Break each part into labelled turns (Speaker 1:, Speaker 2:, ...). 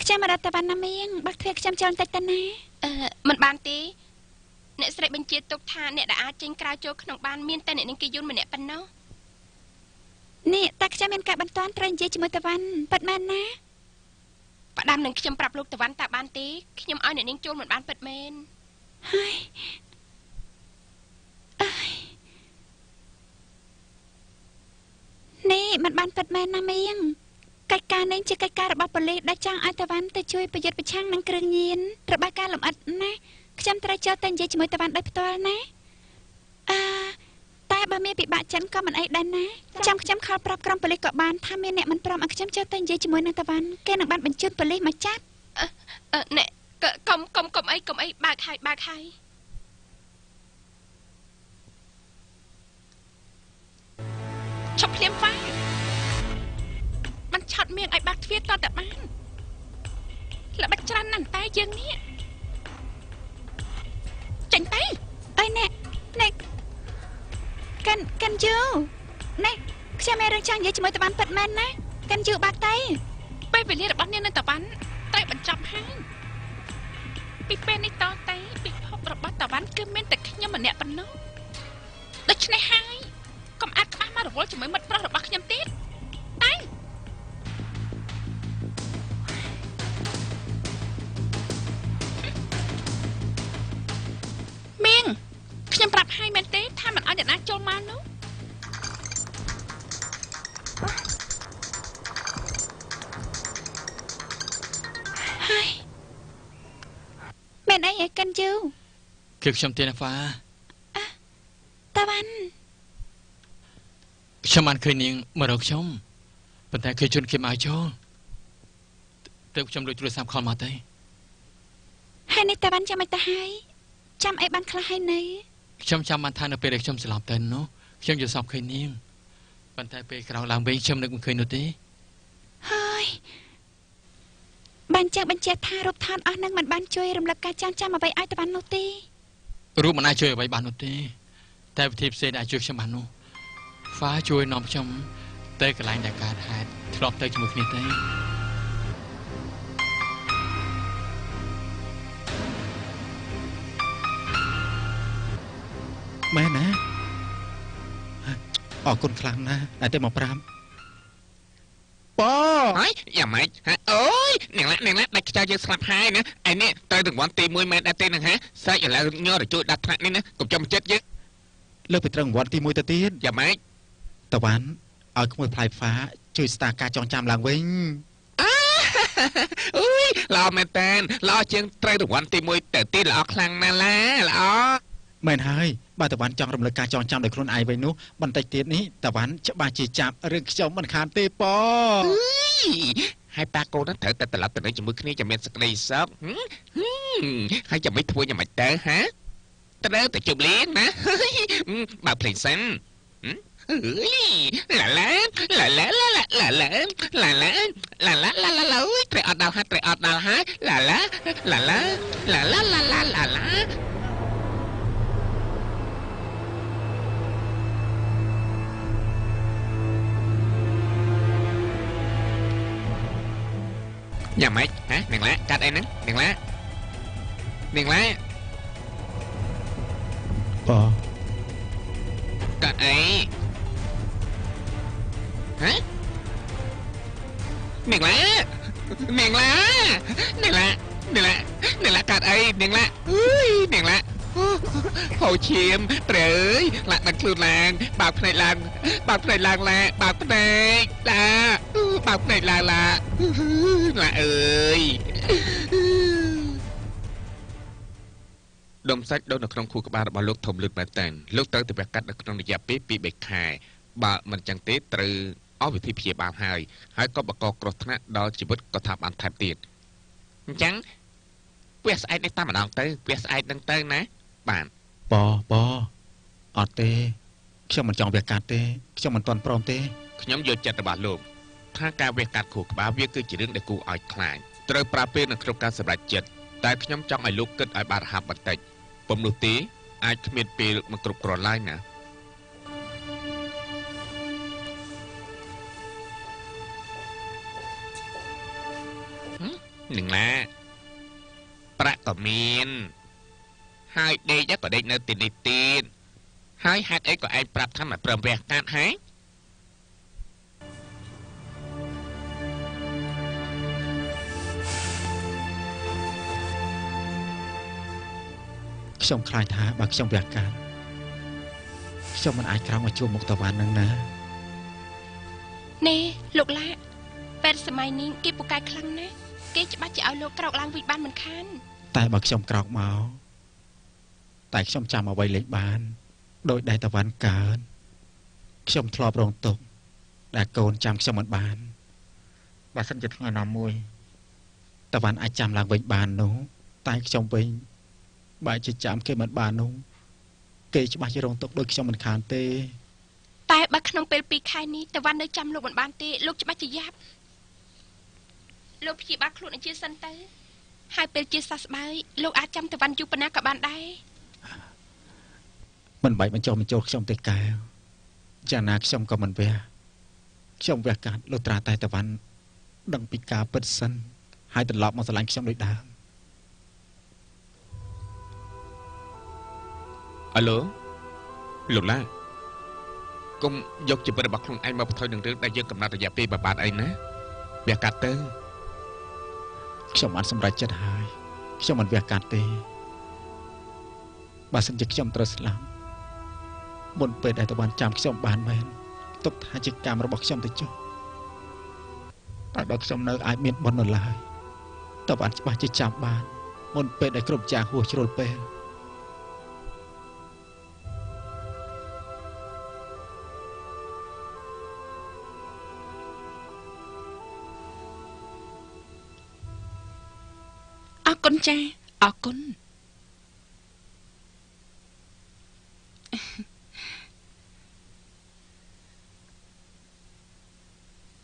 Speaker 1: ខ្ញុំរត់តវណ្ណាមៀងបាក់ទ្វារខ្ញុំចូលតិចតណា
Speaker 2: មិនបានទេអ្នកស្រីបញ្ជាទុកថាអ្នកដែលអាចចេញក្រៅចូលក្នុងបានមានតែអ្នកនាងគេយន់ម្នាក់ប៉ុណ្ណោះ
Speaker 1: នេះតែខ្ញុំមានការបន្ទាន់ត្រូវនិយាយជាមួយតវណ្ណពិតមែនណា
Speaker 2: ផ្ដាំនឹងខ្ញុំប្រាប់លោកតវណ្ណតើបានទេខ្ញុំឲ្យអ្នកនាងចូលមិនបានពិតមែន
Speaker 1: ហើយនេះមិនបានពិតមែនណាមៀងកិច្ចការនេះជាកិច្ចការរបស់ប៉ូលីសដែលចង់ឲ្យតវ៉ាន់ទៅជួយប្រយុទ្ធប្រឆាំងនឹងគ្រឿងញៀនរបាយការណ៍លម្អិតណាខ្ញុំត្រូវចូលទៅនិយាយជាមួយតវ៉ាន់ដោយផ្ទាល់ណាតែបើមានពិបាកចិនក៏មិនអីដែរណាខ្ញុំខលប្រាប់ក្រុមប៉ូលីសក៏បានថាមានអ្នកមិនព្រមឲ្យខ្ញុំចូលទៅនិយាយជាមួយនឹងតវ៉ាន់គេនឹងបានបញ្ជូនប៉ូលីសមកចាប់
Speaker 2: អ្នកកុំអីបើកហើយឈប់ភ្លាមហ្វាมันឆាត់មៀងឲ្យបាក់ទ្វារតតែបានល្បិចច្រើនណាស់តែយើងនេះចេញទៅ
Speaker 1: អើយអ្នកកាន់យូនេះខ្ញុំមានរឿងចង់និយាយជាមួយតវ៉ាន់ពិតមែនណាកាន់យូបាក់ទៅ
Speaker 2: ពេលវេលារបស់នាងនៅតវ៉ាន់ត្រូវបញ្ចប់ហើយពីពេលនេះតទៅពិភពរបស់តវ៉ាន់គឺមានតែខ្ញុំម្នាក់ប៉ុណ្ណោះដូច្នេះហើយកុំអាចក្បាស់មករវល់ជាមួយមិត្តប្រុសរបស់ខ្ញុំទៀតតែមៀងខ្ញុំប្រាប់ហើយមែនទេថាមិនឲ្យអ្នកណាចូលមកនោះ
Speaker 1: ហើយមានអីឲ្យកាន់យូ
Speaker 3: គឺខ្ញុំទេណាហ្វា
Speaker 1: តវ៉ាន់
Speaker 3: ខ្ញុំបានឃើញនាងមករកខ្ញុំប៉ុន្តែឃើញជនគេមកឲ្យចូលទើបខ្ញុំលួចទូរស័ព្ទខលមកទៅ
Speaker 1: ហើយនេះតវ៉ាន់ចាំមិនទៅហើយចាំអីបានខ្លះហើយនៅ
Speaker 3: ខ្ញុំចាំបានថានៅពេលដែលខ្ញុំស្លាប់ទៅនោះខ្ញុំយល់សប្តិឃើញនាងប៉ុន្តែពេលក្រោយឡើងវិញខ្ញុំនឹកមិនឃើញនោះទេ
Speaker 1: ហើយបានចាំបញ្ជាក់ថារូបថតអស់នឹងមិនបានជួយរំលឹកការចាំអ្វីឲ្យតវ៉ាន់នោះទេ
Speaker 3: រូបមិនអាចជួយអ្វីបាននោះទេតែវិធីផ្សេងដែលអាចជួយខ្ញុំបាននោះហ្វាជួយនាំខ្ញុំទៅកន្លែងដែលកើតហេតុធ្លាប់ទៅជាមួយគ្នាទេ
Speaker 4: មែនណាអរគុណខ្លាំងណាស់ដែលទៅមកប្រាប់ប៉
Speaker 5: ហើយយ៉ាងម៉េចអូយនាងឡាដាច់ខ្យល់យើងស្លាប់ហើយណាឯនេះត្រូវរង្វាន់ទី1មែនដែរទេនឹងហ៎សាច់ឥឡូវញ័រជួយដាត់ថ្នាក់នេះណាកុំចាំចិត្តយើង
Speaker 4: លើកពីត្រូវរង្វាន់ទី1ទៅទៀត
Speaker 5: យ៉ាងម៉េច
Speaker 4: តវ៉ាន់ឲ្យក្មួយផ្លែហ្វាជួយស្តារការចងចាំឡើងវិញ
Speaker 5: អូយល្អមែនតើល្អជាងត្រូវរង្វាន់ទី1ទៅទៀតល្អខ្លាំងណាស់ឡាល្អ
Speaker 4: មែនហើយបើតវ៉ាន់ចង់រំលឹកការចងចាំដោយខ្លួនឯងវិញនោះបន្តិចទៀតនេះតវ៉ាន់ច្បាស់ជាចាប់រឿងខ្ញុំមិនខានទេប៉
Speaker 5: ហើយប៉ាកូនត្រូវតែត្រឡប់ទៅនឹងជាមួយគ្នាចាំមានសេចក្តីសុខហើយចាំមិនធ្វើយ៉ាងម៉េចទៅហ៎ត្រូវតែជប់លៀងណាបើភ្លេងសិនឡាឡាឡាឡាឡាឡាឡាឡាឡាឡាឡាឡាឡាឡាអូយត្រេកអត់ដល់ហើយឡាឡាឡាឡាឡាឡាឡាឡាឡាឡាយ៉ាងម៉េចហ៎នាងឡាកាត់អីហ្នឹងនាងឡាកាត់អីហ៎នាងឡាកាត់អីនាងឡាអើយនាងឡាហូរឈាមព្រះអើយឡាដាក់ខ្លួនឡើងបើកភ្នែកឡើងឡាបើកភ្នែកឡើងឡាបើកភ្នែកឡើងឡាអើយដុំសាច់ដូននៅក្នុងខួរក្បាលរបស់លោកធំលឿនមែនតើលោកត្រូវទៅវះកាត់នៅក្នុងរយៈពេល2-3ខែបើមិនចឹងទេត្រូវអស់វិធីព្យាបាលហើយក៏បង្កគ្រោះថ្នាក់ដល់ជីវិតក៏ថាបានថែមទៀតអញ្ចឹងវះស្អែកនេះតាមម្ដងទៅវះស្អែកនឹងទៅណាបាន
Speaker 4: ប៉អត់ទេខ្ញុំមិនចង់វះកាត់ទេខ្ញុំមិនទាន់ព្រមទេ
Speaker 5: ខ្ញុំយល់ចិត្តរបស់លោកថាការវះកាត់ខួរក្បាលវាគឺជារឿងដែលគួរឲ្យខ្លាចត្រូវប្រើពេលនៅក្នុងការសម្រេចចិត្តតែខ្ញុំចង់ឲ្យលោកគិតឲ្យបានរហ័សបន្តិចពុំនោះទេអាចគ្មានពេលមកគ្រប់គ្រាន់ឡើយណា នឹងណាប្រាក់ក៏មានហើយដេកក៏ដេកនៅទីនេះទៀតហើយហេតុអីក៏ឯងប្រាប់ថាមិនព្រមវះកាត់ហ៎
Speaker 4: ខ្ញុំខ្លាចថាបើខ្ញុំវះកាត់ខ្ញុំមិនអាចក្រោកមកជួបមុខតាវ៉ាន់នឹងណា
Speaker 2: នេះលោកឡាពេលសម័យនេះគេពូកែខ្លាំងណាស់គេច្បាស់ជាឲ្យលោកក្រោកឡើងវិញបានមិនខាន
Speaker 4: តែបើខ្ញុំក្រោកមកតែខ្ញុំចាំអ្វីលេខបានដោយដែលតាវ៉ាន់កើតខ្ញុំធ្លាប់រងទុក្ខដែលកូនចាំខ្ញុំមិនបានបើសិនជាថ្ងៃណាមួយតាវ៉ាន់អាចចាំឡើងវិញបាននោះតែខ្ញុំវិញបើជាចាំគេមិនបាននោះគេច្បាស់ជារងទុក្ខដោយខ្ញុំមិនខានទេ
Speaker 2: តែបើក្នុងពេល2ខែនេះតាវ៉ាន់នៅចាំលោកមិនបានទេលោកច្បាស់ជាយ៉ាប់លោកព្យាបាលខ្លួនឲ្យជាសិនទៅហើយពេលជាសះស្បើយលោកអាចចាំតាវ៉ាន់យូរប៉ុណ្ណាក៏បានដែរ
Speaker 4: មិនបាច់បញ្ចុះបញ្ចូលខ្ញុំទេកែវយ៉ាងណាខ្ញុំក៏មិនវះខ្ញុំវះកាត់លុត្រាតែតាវ៉ាន់ដឹងពីការពិតសិនហើយត្រឡប់មកស្រឡាញ់ខ្ញុំដូចដើម
Speaker 5: អាឡូលោកឡាកុំយកជីវិតរបស់ខ្លួនឯងមកបន្ថយនឹងរឿងដែលយើងកំណត់រយៈពេលប្រហែលអីណាវះកាត់ទៅ
Speaker 4: ខ្ញុំបានសម្រេចចិត្តហើយខ្ញុំមិនវះកាត់ទេបើសិនជាខ្ញុំត្រូវស្លាប់មុនពេលដែលតាវ៉ាន់ចាំខ្ញុំបានមែនទុកថាជាកម្មរបស់ខ្ញុំទៅចុះតែបើខ្ញុំនៅអាចមានបុណ្យនៅឡើយតាវ៉ាន់ច្បាស់ជាចាំបានមុនពេលដែលគ្រប់ចាហួសជ្រុលពេល
Speaker 2: អរគុណចាអរគុណ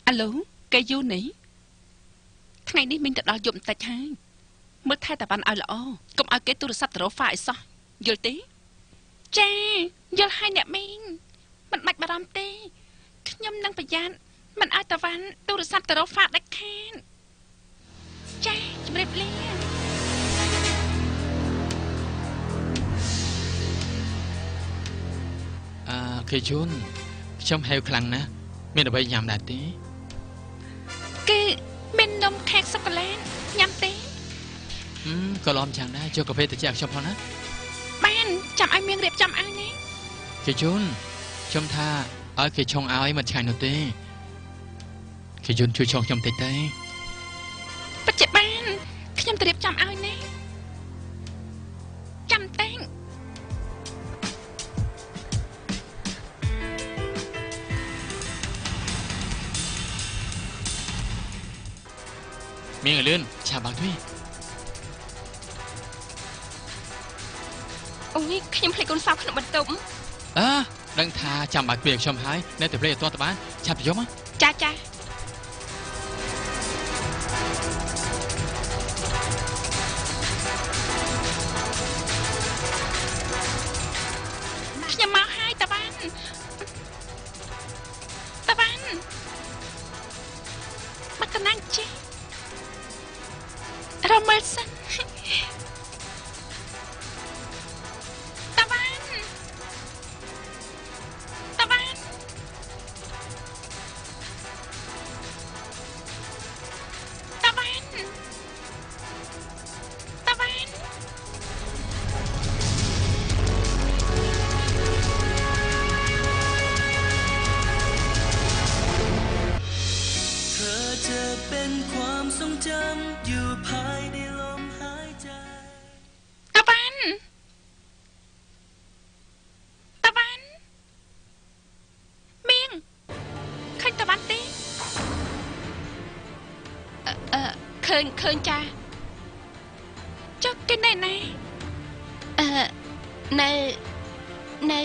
Speaker 2: អាឡូកែយូនេះថ្ងៃនេះមិញទៅដល់យប់បន្តិចហើយមើលថែតាវ៉ាន់ឲ្យល្អកុំឲ្យគេទូរស័ព្ទទៅរកហ្វាអីសោះយល់ទេចាយល់ហើយអ្នកមីងមិនបាច់បារម្ភទេខ្ញុំនឹងប្រយ័ត្នមិនឲ្យតាវ៉ាន់ទូរស័ព្ទទៅរកហ្វាដាច់ខាតចាជម្រាបលា
Speaker 3: គេជូនខ្ញុំហេវខ្លាំងណាស់មានអ្វីញ៉ាំដែរទេ
Speaker 2: គឺមាននំខេកសូកូឡាញ៉ាំទេ
Speaker 3: ក៏លំចាំដែរចូលកាហ្វេទៅជាខ្ញុំផងណា
Speaker 2: បានចាំឲ្យមានរៀបចំឲ្យណា
Speaker 3: គេជូនខ្ញុំថាឲ្យគេឆុងឲ្យមិនឆ្ងាញ់នោះទេគេជូនជួយឆុងខ្ញុំតិចទេ
Speaker 2: បច្ចុប្បន្នខ្ញុំទៅរៀបចំឲ្យណាចាំតែង
Speaker 3: មានលឿនឆាបាក់ទេ
Speaker 2: អូយខ្ញុំភ្លេចកូនសោក្នុងបន្ទប់
Speaker 3: ដឹងថាចាំបាក់ពីខ្ញុំហើយនៅតែភ្លេចអត់ទាន់ទៅបានឆាប់ទៅយកមក
Speaker 2: ចាចាខ្ញុំមកហើយតាវ៉ាន់មកកណាំងចេះរមើលសិនតាវ៉ាន់តាវ៉ាន់តាវ៉ាន់តាវ៉ាន់
Speaker 6: เธอจะเป็นความทรงจำอยู่ภายในลมหายใจ
Speaker 2: ตะวันเมียงឃើញตะวันទេឃើញចាចុះគេនៅណានៅ